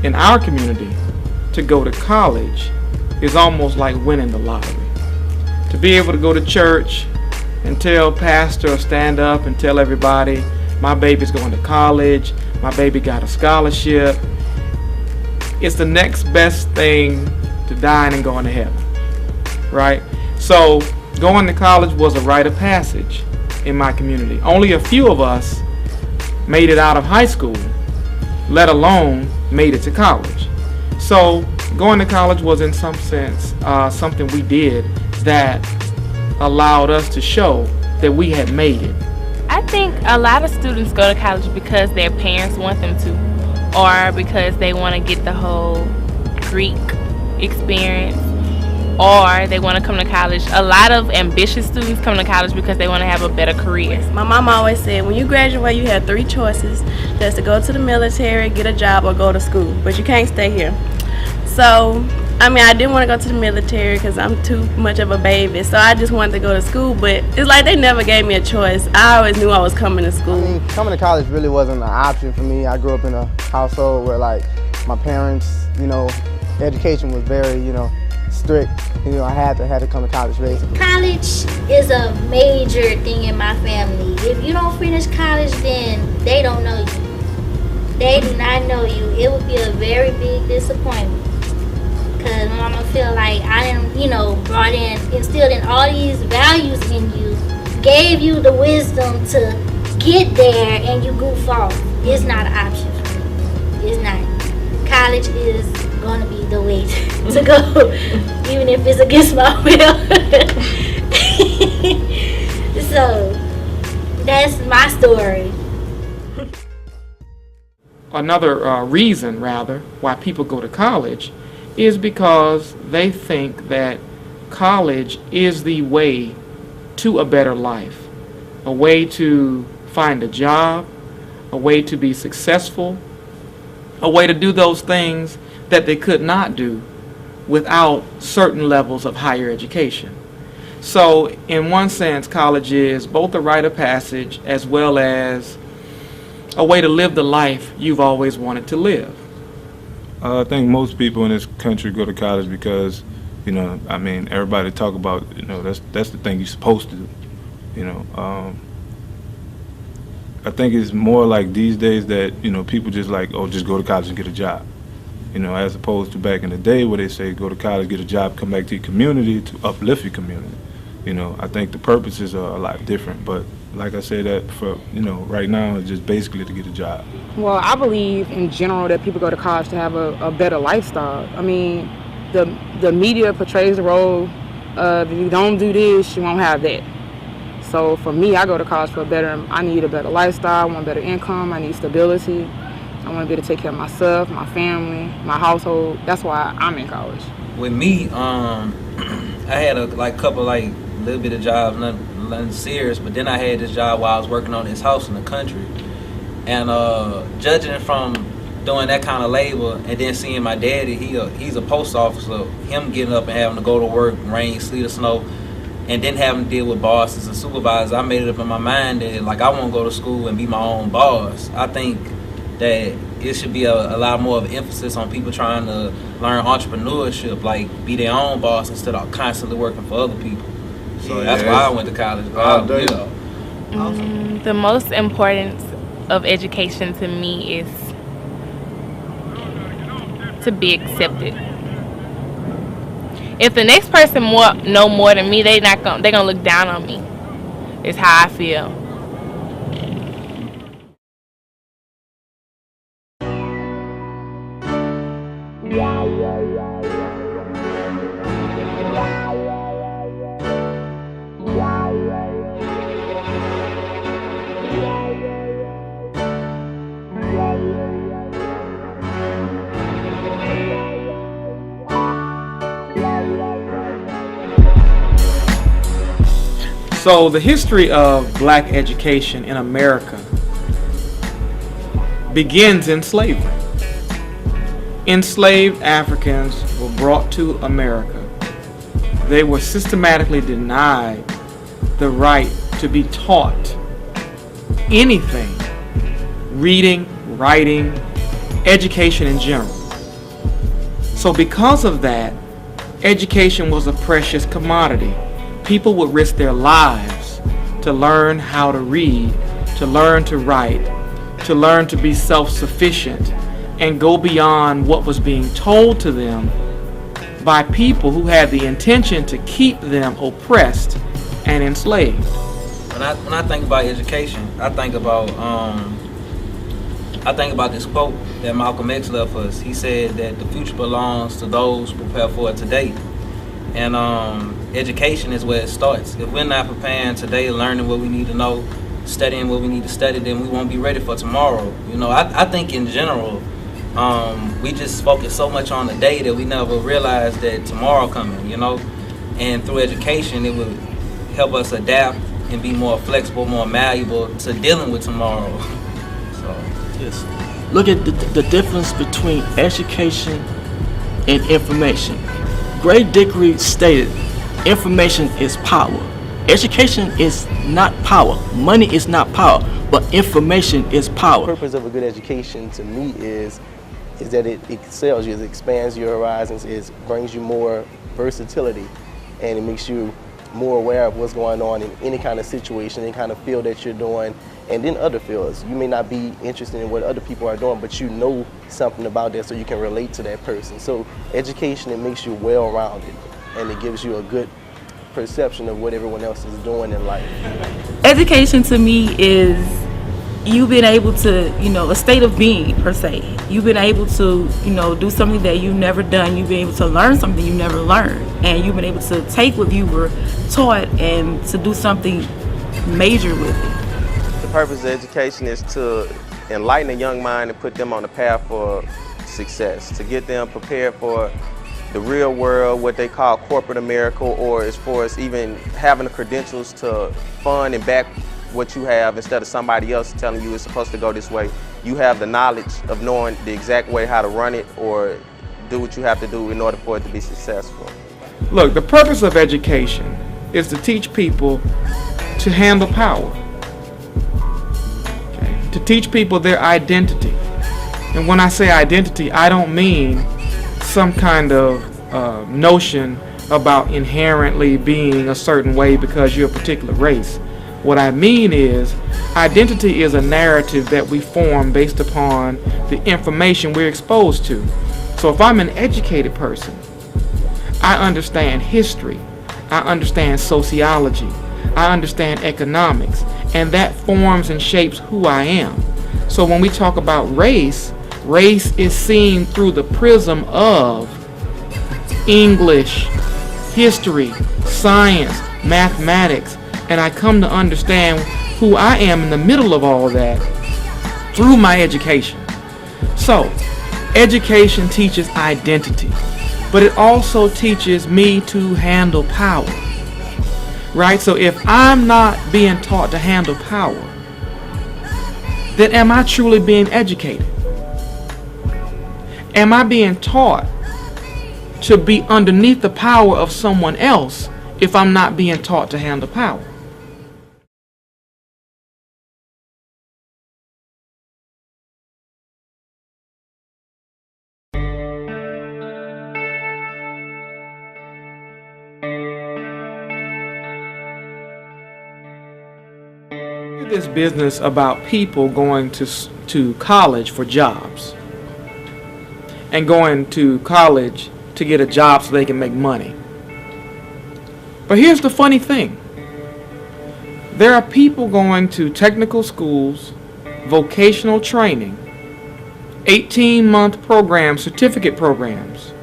in our community, to go to college is almost like winning the lottery. To be able to go to church and tell pastor or stand up and tell everybody, my baby's going to college, my baby got a scholarship. It's the next best thing to dying and going to heaven, right? So going to college was a rite of passage in my community. Only a few of us made it out of high school, let alone made it to college. So going to college was in some sense something we did that allowed us to show that we had made it. I think a lot of students go to college because their parents want them to, or because they want to get the whole Greek experience, or they want to come to college. A lot of ambitious students come to college because they want to have a better career. My mom always said when you graduate you have 3 choices. That's to go to the military, get a job, or go to school, but you can't stay here. So I mean, I didn't want to go to the military because I'm too much of a baby, so I just wanted to go to school, but it's like they never gave me a choice. I always knew I was coming to school. I mean, coming to college really wasn't an option for me. I grew up in a household where, like, my parents, education was very, strict. I had to come to college, basically. College is a major thing in my family. If you don't finish college, then they don't know you. They do not know you. It would be a very big disappointment. Because my mama feel like I didn't, instilled in all these values in you, gave you the wisdom to get there, and you goof off. It's not an option for me. It's not. College is going to be the way to go, even if it's against my will. So, that's my story. Another reason, why people go to college is because they think that college is the way to a better life, a way to find a job, a way to be successful, a way to do those things that they could not do without certain levels of higher education. So in one sense, college is both a rite of passage as well as a way to live the life you've always wanted to live. I think most people in this country go to college because, everybody talk about, that's the thing you're supposed to do, I think it's more like these days that, people just just go to college and get a job, as opposed to back in the day where they say go to college, get a job, come back to your community to uplift your community. I think the purposes are a lot different, but like I said, that for, right now it's just basically to get a job. Well, I believe in general that people go to college to have a better lifestyle. I mean, the media portrays the role of if you don't do this, you won't have that. So for me, I go to college I need a better lifestyle, I want better income, I need stability. I want to be able to take care of myself, my family, my household. That's why I'm in college. With me, I had a couple little bit of jobs, nothing serious, but then I had this job while I was working on this house in the country. And judging from doing that kind of labor and then seeing my daddy, he's a post officer, him getting up and having to go to work, rain, sleet, or snow, and then having to deal with bosses and supervisors, I made it up in my mind that I want to go to school and be my own boss. I think that it should be a lot more of emphasis on people trying to learn entrepreneurship, be their own boss instead of constantly working for other people. So that's why I went to college. The most important of education to me is to be accepted. If the next person know more than me, they're gonna look down on me. It's how I feel. So the history of black education in America begins in slavery. Enslaved Africans were brought to America. They were systematically denied the right to be taught anything, reading, writing, education in general. So because of that, education was a precious commodity. People would risk their lives to learn how to read, to learn to write, to learn to be self-sufficient, and go beyond what was being told to them by people who had the intention to keep them oppressed and enslaved. When I think about education, I think about this quote that Malcolm X left us. He said that the future belongs to those who prepare for it today. And education is where it starts. If we're not preparing today, learning what we need to know, studying what we need to study, then we won't be ready for tomorrow. You know, I think in general, we just focus so much on the day that we never realize that tomorrow coming, you know. And through education, it will help us adapt and be more flexible, more malleable to dealing with tomorrow. So yes, look at the difference between education and information. Gray Dickery stated, information is power. Education is not power. Money is not power, but information is power. The purpose of a good education to me is that it excels you, it expands your horizons, it brings you more versatility, and it makes you more aware of what's going on in any kind of situation, any kind of field that you're doing, and in other fields. You may not be interested in what other people are doing, but you know something about that so you can relate to that person. So education, it makes you well-rounded, and it gives you a good perception of what everyone else is doing in life. Education to me is you being able to, a state of being per se. You've been able to, do something that you've never done. You've been able to learn something you never learned. And you've been able to take what you were taught and to do something major with it. The purpose of education is to enlighten a young mind and put them on the path for success, to get them prepared for the real world, what they call corporate America, or as far as even having the credentials to fund and back what you have instead of somebody else telling you it's supposed to go this way. You have the knowledge of knowing the exact way how to run it or do what you have to do in order for it to be successful. Look, the purpose of education is to teach people to handle power. Okay? To teach people their identity. And when I say identity, I don't mean some kind of notion about inherently being a certain way because you're a particular race. What I mean is, identity is a narrative that we form based upon the information we're exposed to. So if I'm an educated person, I understand history, I understand sociology, I understand economics, and that forms and shapes who I am. So when we talk about race, race is seen through the prism of English, history, science, mathematics, and I come to understand who I am in the middle of all that through my education. So, education teaches identity, but it also teaches me to handle power. Right? So if I'm not being taught to handle power, then am I truly being educated? Am I being taught to be underneath the power of someone else if I'm not being taught to handle power? This business about people going to college for jobs and going to college to get a job so they can make money. But here's the funny thing. There are people going to technical schools, vocational training, 18-month programs, certificate programs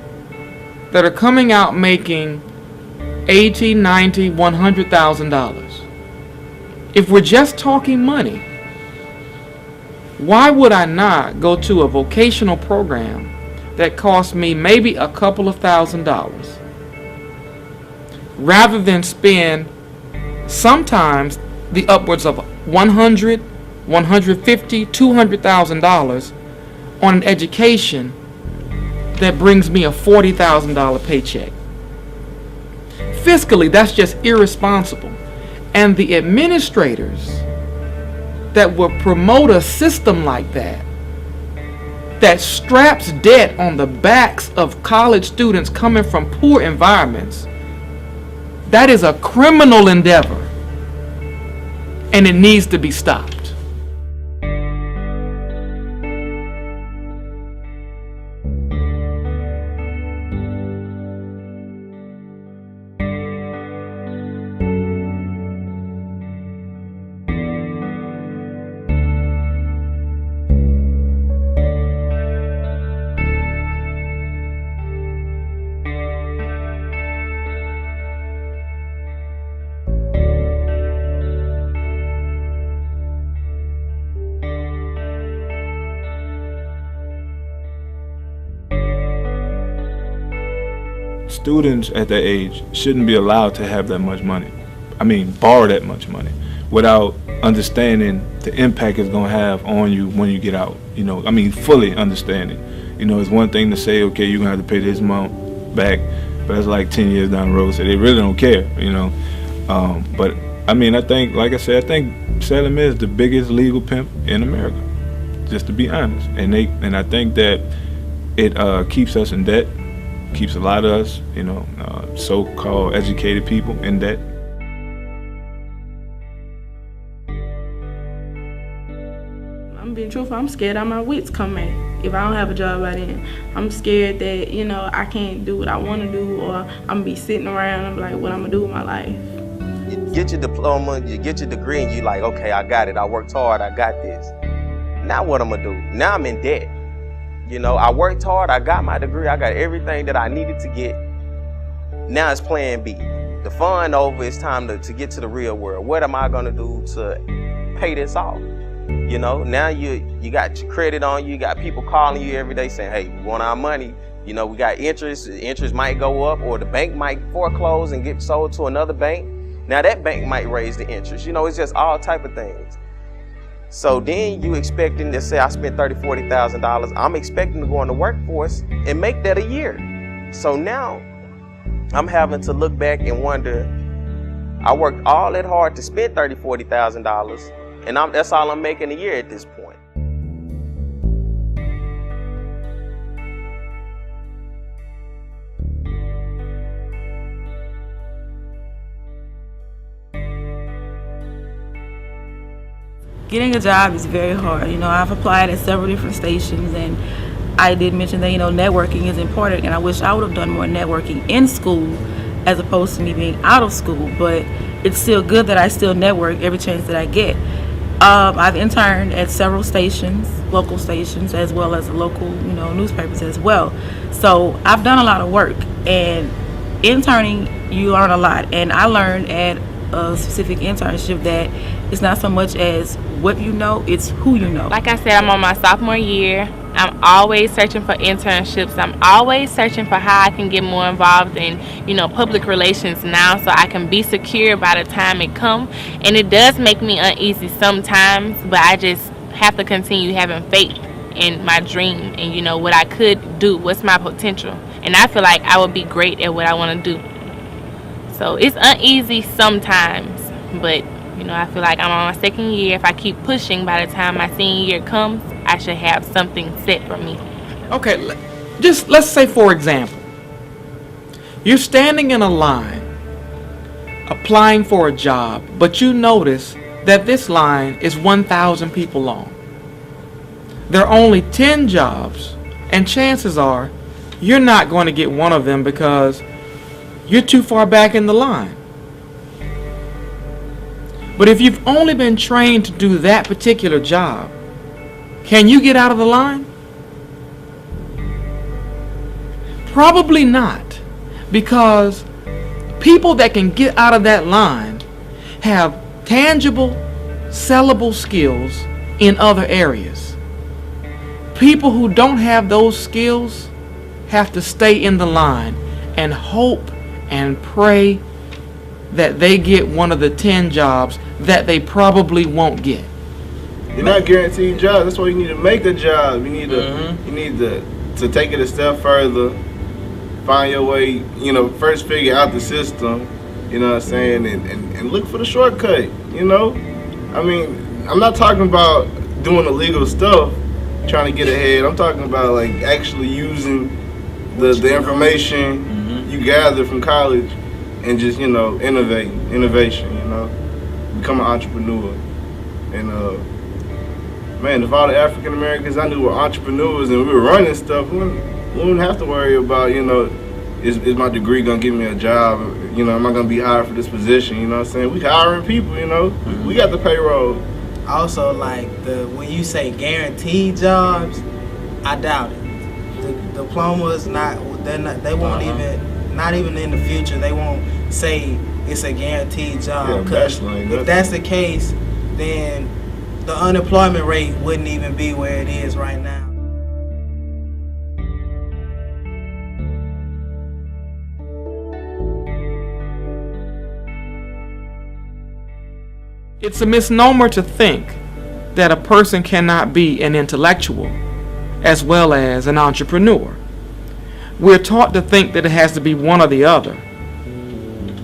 that are coming out making $80,000, $90,000, $100,000. If we're just talking money, why would I not go to a vocational program that costs me maybe a couple of $1,000s rather than spend sometimes the upwards of $100,000, $150,000, $200,000 on an education that brings me a $40,000 paycheck? Fiscally, that's just irresponsible. And the administrators that will promote a system like that that straps debt on the backs of college students coming from poor environments, that is a criminal endeavor, and it needs to be stopped. Students at that age shouldn't be allowed to have that much money. I mean, borrow that much money without understanding the impact it's going to have on you when you get out. You know, I mean, fully understanding. You know, it's one thing to say, okay, you're going to have to pay this amount back, but that's like 10 years down the road, so they really don't care, you know. But, I mean, I think, like I said, I think Salem is the biggest legal pimp in America, just to be honest. And I think that it keeps us in debt. Keeps a lot of us, you know, so-called educated people in debt. I'm being truthful. I'm scared that my wits come in if I don't have a job by then. I'm scared that, you know, I can't do what I want to do, or I'm going to be sitting around and I'm like, what I'm going to do with my life. You get your diploma, you get your degree, and you're like, okay, I got it. I worked hard. I got this. Now what I'm going to do? Now I'm in debt. You know, I worked hard, I got my degree, I got everything that I needed to get. Now it's plan B. The fun over, it's time to get to the real world. What am I gonna do to pay this off? You know, now you got your credit on you, got people calling you every day saying, hey, we want our money. You know, we got interest, the interest might go up, or the bank might foreclose and get sold to another bank. Now that bank might raise the interest. You know, it's just all type of things. So then you expecting to say I spent $30,000, $40,000. I'm expecting to go in the workforce and make that a year. So now I'm having to look back and wonder, I worked all that hard to spend $30,000, $40,000, and that's all I'm making a year at this point. Getting a job is very hard. You know, I've applied at several different stations, and I did mention that, you know, networking is important, and I wish I would have done more networking in school as opposed to me being out of school. But it's still good that I still network every chance that I get. I've interned at several stations, local stations, as well as local, you know, newspapers as well. So I've done a lot of work, and interning, you learn a lot. And I learned at a specific internship that it's not so much as what you know, it's who you know. Like I said, I'm on my sophomore year. I'm always searching for internships. I'm always searching for how I can get more involved in, you know, public relations now, so I can be secure by the time it comes. And it does make me uneasy sometimes, but I just have to continue having faith in my dream and, you know, what I could do, what's my potential. And I feel like I would be great at what I want to do. So it's uneasy sometimes, but, you know, I feel like I'm on my second year. If I keep pushing, by the time my senior year comes, I should have something set for me. Okay, let's say, for example, you're standing in a line applying for a job, but you notice that this line is 1,000 people long. There are only 10 jobs, and chances are you're not going to get one of them because you're too far back in the line. But if you've only been trained to do that particular job, can you get out of the line? Probably not, because people that can get out of that line have tangible, sellable skills in other areas. People who don't have those skills have to stay in the line and hope and pray that they get one of the 10 jobs that they probably won't get. You're not guaranteed jobs. That's why you need to make the job. You need to take it a step further, find your way, you know, first figure out the system, you know what I'm saying, and look for the shortcut, you know? I mean, I'm not talking about doing illegal stuff, trying to get ahead. I'm talking about like actually using the information you gather from college and just, you know, innovation, you know, become an entrepreneur. And man, if all the African Americans I knew were entrepreneurs and we were running stuff, we wouldn't have to worry about, you know, is my degree gonna give me a job? You know, am I gonna be hired for this position? You know what I'm saying? We hiring people, you know. We got the payroll. Also, like when you say guaranteed jobs, I doubt it. The diplomas they won't even, not even in the future, they won't say it's a guaranteed job. Because if that's the case, then the unemployment rate wouldn't even be where it is right now. It's a misnomer to think that a person cannot be an intellectual as well as an entrepreneur. We're taught to think that it has to be one or the other.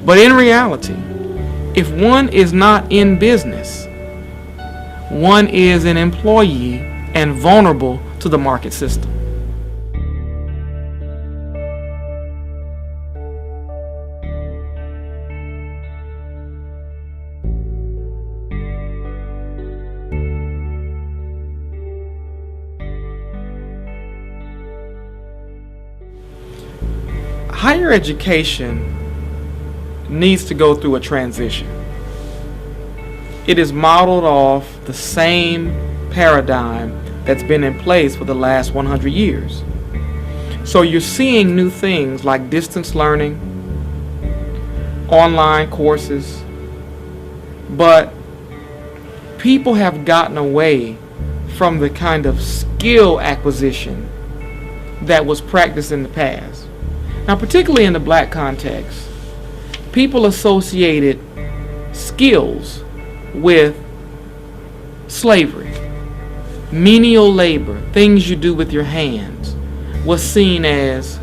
But in reality, if one is not in business, one is an employee and vulnerable to the market system. Higher education needs to go through a transition. It is modeled off the same paradigm that's been in place for the last 100 years. So you're seeing new things like distance learning, online courses, but people have gotten away from the kind of skill acquisition that was practiced in the past. Now, particularly in the black context, people associated skills with slavery. Menial labor, things you do with your hands, was seen as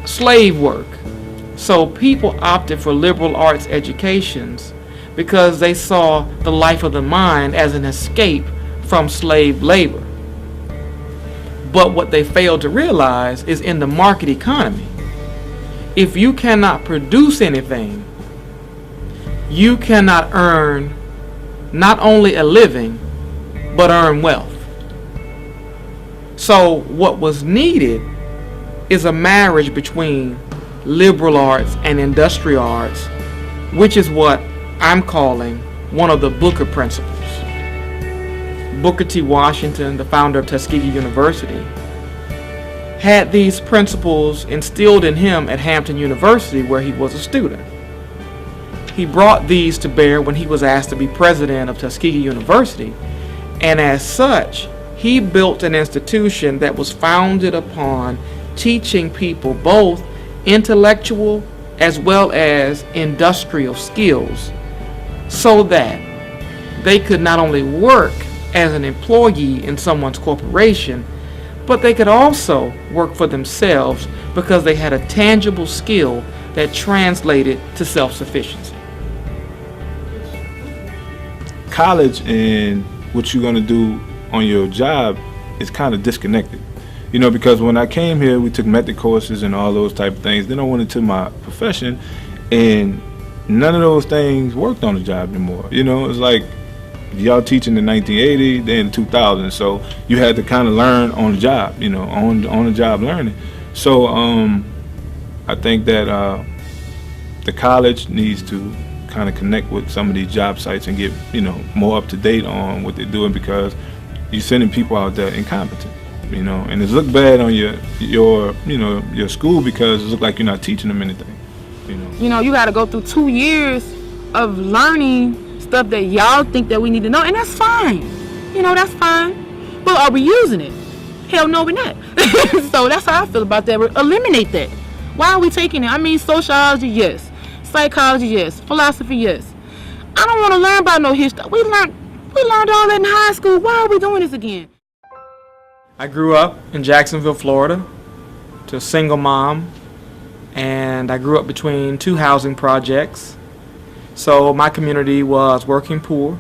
slave work. So people opted for liberal arts educations because they saw the life of the mind as an escape from slave labor. But what they failed to realize is in the market economy, if you cannot produce anything, you cannot earn not only a living, but earn wealth. So what was needed is a marriage between liberal arts and industrial arts, which is what I'm calling one of the Booker principles. Booker T. Washington, the founder of Tuskegee University, had these principles instilled in him at Hampton University, where he was a student. He brought these to bear when he was asked to be president of Tuskegee University, and as such, he built an institution that was founded upon teaching people both intellectual as well as industrial skills so that they could not only work as an employee in someone's corporation, but they could also work for themselves because they had a tangible skill that translated to self-sufficiency. College and what you're going to do on your job is kind of disconnected. You know, because when I came here, we took method courses and all those type of things. Then I went into my profession, and none of those things worked on the job anymore. You know, it's like y'all teaching in 1980, then 2000. So you had to kind of learn on the job, you know, on the job learning. So I think that the college needs to kind of connect with some of these job sites and get, you know, more up to date on what they're doing, because you're sending people out there incompetent, you know, and it's look bad on your school because it look like you're not teaching them anything, you know. You know, you got to go through 2 years of learning stuff that y'all think that we need to know, and that's fine. You know, that's fine. But are we using it? Hell no, we're not. So that's how I feel about that. Eliminate that. Why are we taking it? I mean, sociology, yes. Psychology, yes. Philosophy, yes. I don't want to learn about no history. We learned all that in high school. Why are we doing this again? I grew up in Jacksonville, Florida, to a single mom, and I grew up between 2 housing projects. So my community was working poor,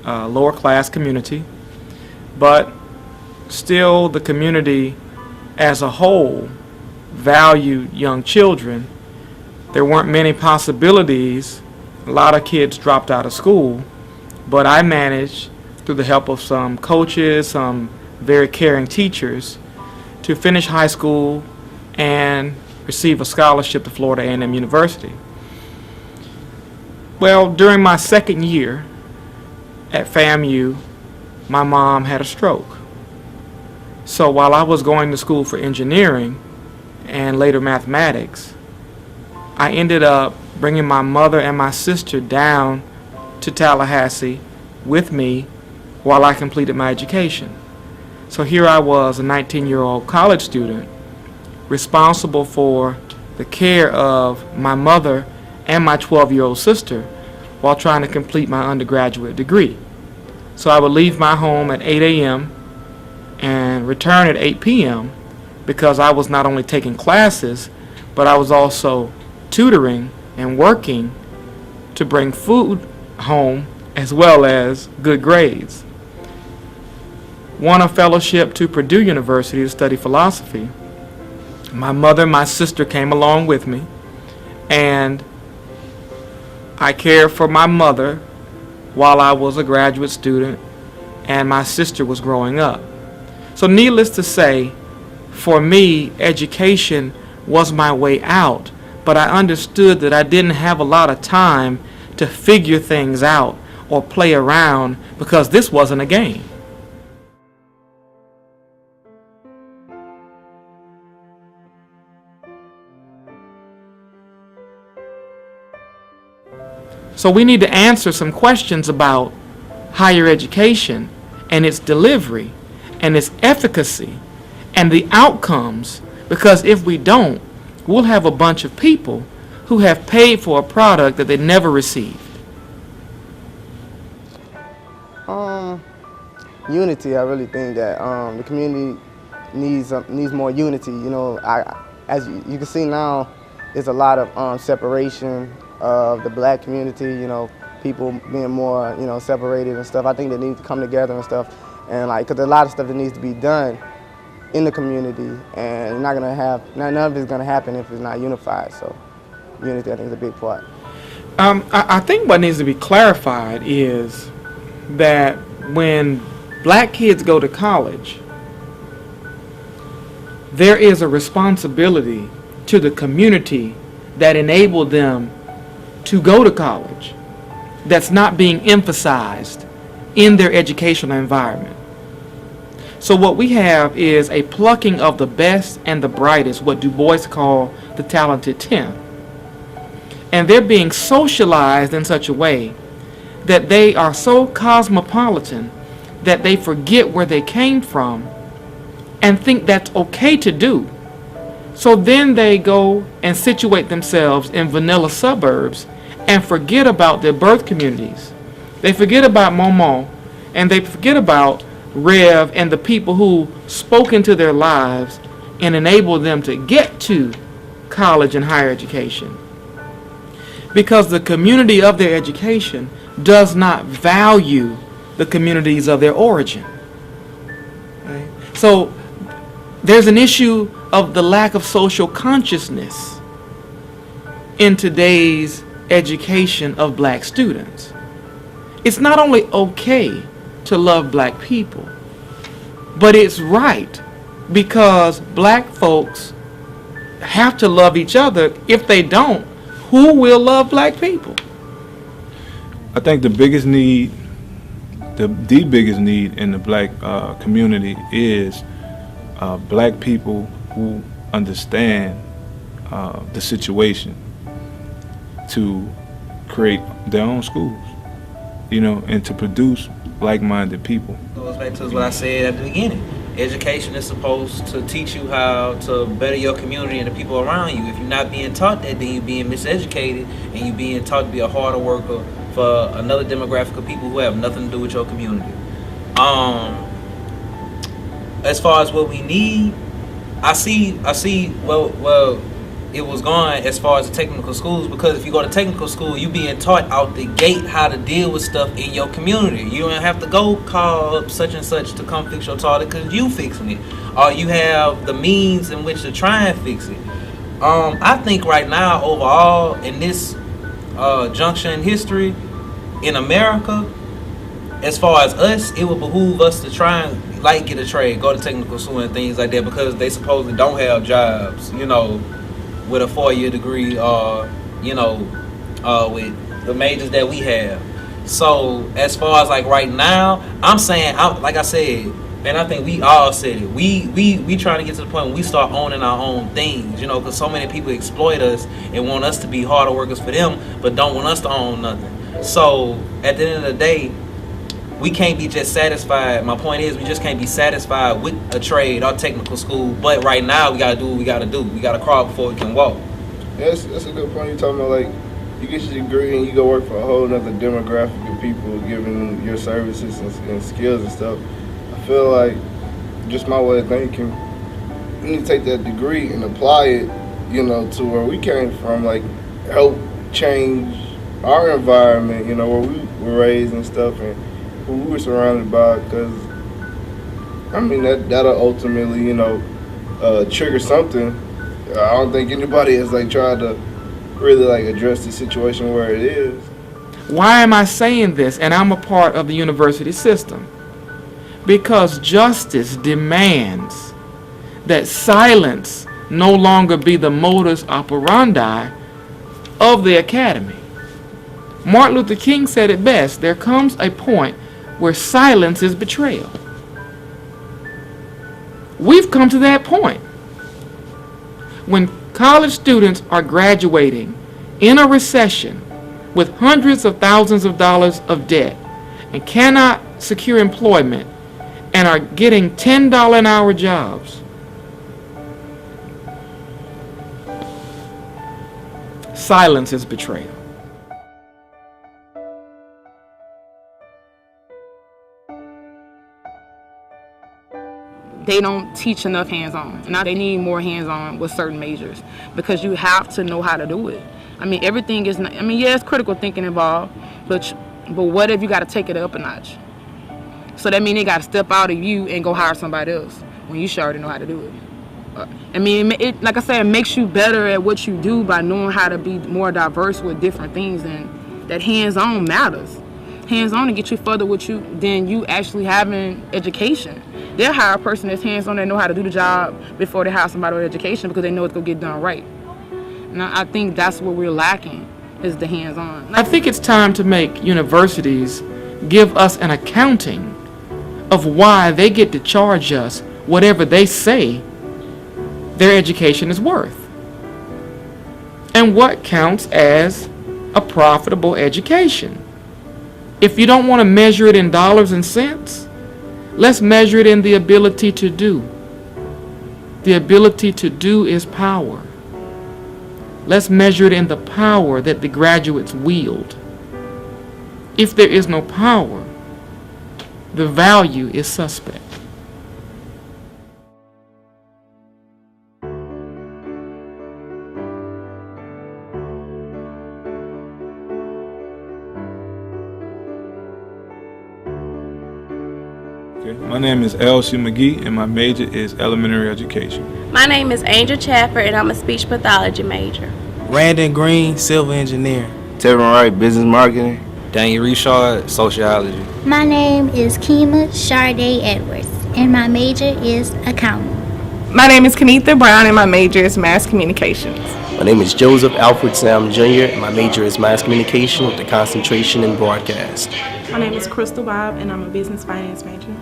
lower class community, but still the community as a whole valued young children, there weren't many possibilities. A lot of kids dropped out of school, but I managed, through the help of some coaches, some very caring teachers, to finish high school and receive a scholarship to Florida A&M University. Well, during my second year at FAMU, my mom had a stroke. So while I was going to school for engineering and later mathematics, I ended up bringing my mother and my sister down to Tallahassee with me while I completed my education. So here I was, a 19-year-old college student, responsible for the care of my mother and my 12-year-old sister while trying to complete my undergraduate degree. So I would leave my home at 8 a.m. and return at 8 p.m. because I was not only taking classes, but I was also tutoring and working to bring food home as well as good grades. Won a fellowship to Purdue University to study philosophy. My mother and my sister came along with me, and I cared for my mother while I was a graduate student and my sister was growing up. So needless to say, for me, education was my way out, but I understood that I didn't have a lot of time to figure things out or play around because this wasn't a game. So we need to answer some questions about higher education and its delivery and its efficacy and the outcomes, because if we don't, we'll have a bunch of people who have paid for a product that they never received. Unity. I really think that the community needs more unity. You know, as you can see now, there's a lot of separation of the black community. You know, people being more, you know, separated and stuff. I think they need to come together and stuff, and like, because there's a lot of stuff that needs to be done in the community, and none of it's gonna happen if it's not unified. So, unity, I think, is a big part. I think what needs to be clarified is that when black kids go to college, there is a responsibility to the community that enabled them to go to college that's not being emphasized in their educational environment. So what we have is a plucking of the best and the brightest, what Du Bois called the talented 10. And they're being socialized in such a way that they are so cosmopolitan that they forget where they came from and think that's okay to do. So then they go and situate themselves in vanilla suburbs and forget about their birth communities. They forget about Maman, and they forget about Rev and the people who spoke into their lives and enabled them to get to college and higher education. Because the community of their education does not value the communities of their origin. Right? So there's an issue of the lack of social consciousness in today's education of black students. It's not only okay to love black people, but it's right, because black folks have to love each other. If they don't, who will love black people? I think the biggest need, the biggest need in the black community is black people who understand the situation to create their own schools, you know, and to produce like-minded people. Goes back to what I said at the beginning. Education is supposed to teach you how to better your community and the people around you. If you're not being taught that, then you're being miseducated, and you're being taught to be a harder worker for another demographic of people who have nothing to do with your community. As far as what we need, I see. Well, it was going as far as the technical schools, because if you go to technical school, you being taught out the gate how to deal with stuff in your community. You don't have to go call up such and such to come fix your toilet because you fixing it, or you have the means in which to try and fix it. I think right now, overall, in this juncture in history in America, as far as us, it would behoove us to try and like get a trade, go to technical school and things like that, because they supposedly don't have jobs, you know, with a 4-year degree, or you know, with the majors that we have. So as far as like right now, I'm saying, like I said, and I think we all said it, we trying to get to the point where we start owning our own things, you know, because so many people exploit us and want us to be harder workers for them, but don't want us to own nothing. So at the end of the day, we can't be just satisfied. My point is, we just can't be satisfied with a trade or technical school. But right now, we gotta do what we gotta do. We gotta crawl before we can walk. Yeah, that's a good point. You're talking about, like, you get your degree and you go work for a whole other demographic of people, giving your services and skills and stuff. I feel like, just my way of thinking, we need to take that degree and apply it, you know, to where we came from, like, help change our environment, you know, where we were raised and stuff, and who we were surrounded by, because I mean that'll ultimately, you know, trigger something. I don't think anybody has like tried to really like address the situation where it is. Why am I saying this? And I'm a part of the university system. Because justice demands that silence no longer be the modus operandi of the academy. Martin Luther King said it best: there comes a point where silence is betrayal. We've come to that point. When college students are graduating in a recession with hundreds of thousands of dollars of debt and cannot secure employment and are getting $10 an hour jobs, silence is betrayal. They don't teach enough hands-on. Now they need more hands-on with certain majors, because you have to know how to do it. I mean, everything is not, I mean, yeah, it's critical thinking involved, but what if you got to take it up a notch? So that means they got to step out of you and go hire somebody else when you sure already know how to do it. I mean, it, like I said, it makes you better at what you do by knowing how to be more diverse with different things, and that hands-on matters. Hands-on to get you further with you than you actually having education. They'll hire a person that's hands-on, that know how to do the job, before they hire somebody with education, because they know it's going to get done right. And I think that's what we're lacking, is the hands-on. I think it's time to make universities give us an accounting of why they get to charge us whatever they say their education is worth, and what counts as a profitable education. If you don't want to measure it in dollars and cents, let's measure it in the ability to do. The ability to do is power. Let's measure it in the power that the graduates wield. If there is no power, the value is suspect. My name is L.C. McGee, and my major is elementary education. My name is Angel Chaffer, and I'm a speech pathology major. Randon Green, civil engineer. Tevin Wright, business marketing. Daniel Richard, sociology. My name is Kima Sharday Edwards, and my major is accounting. My name is Kenitha Brown, and my major is mass communications. My name is Joseph Alfred Sam Jr., and my major is mass communication with a concentration in broadcast. My name is Crystal Bob, and I'm a business finance major.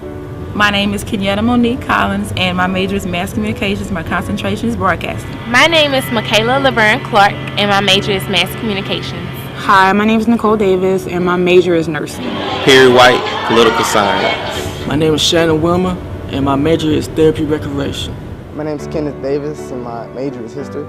My name is Kenyatta Monique Collins, and my major is mass communications. My concentration is broadcasting. My name is Michaela Laverne Clark, and my major is mass communications. Hi, my name is Nicole Davis, and my major is nursing. Perry White, political science. My name is Shannon Wilmer, and my major is therapy recreation. My name is Kenneth Davis, and my major is history.